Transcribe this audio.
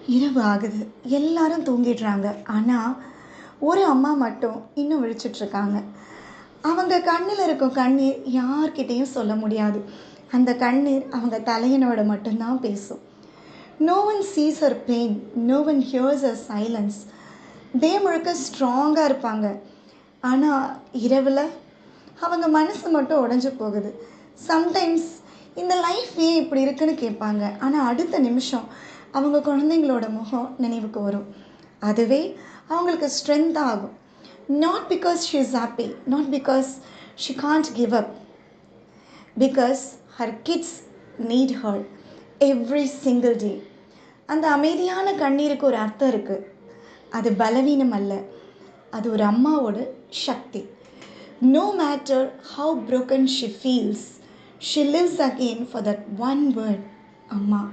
இரவு ஆகுது. எல்லாரும் தூங்கிடுறாங்க. ஆனா, ஒரு அம்மா மட்டும் இன்னும் விழிச்சிட்ருக்காங்க. அவங்க கண்ணுல இருக்கும் கண்ணீர் யார்கிட்டயும் சொல்ல முடியாது. அந்த கண்ணீர் அவங்க தலையனோட மட்டும் தான் பேசும். No one sees her pain. No one hears her silence. Day முழுக்க ஸ்ட்ராங்கா இருப்பாங்க. ஆனா, இரவுல அவங்க மனசு மட்டும் உடைஞ்சு போகுது. சம்டைம்ஸ் இந்த லைஃப் ஏன் இப்படி இருக்குன்னு கேட்பாங்க. ஆனால் அடுத்த நிமிஷம் அவங்க குழந்தைங்களோட முகம் நினைவுக்கு வரும். அதுவே அவங்களுக்கு ஸ்ட்ரென்த்தாக ஆகும். Not because she is happy, not because she can't give up, because her kids need her every single day. அந்த அமைதியான கண்ணீருக்கு ஒரு அர்த்தம் இருக்குது. அது பலவீனம் அல்ல, அது ஒரு அம்மாவோட சக்தி. No matter how broken she feels, she lives again for that one word, Amma.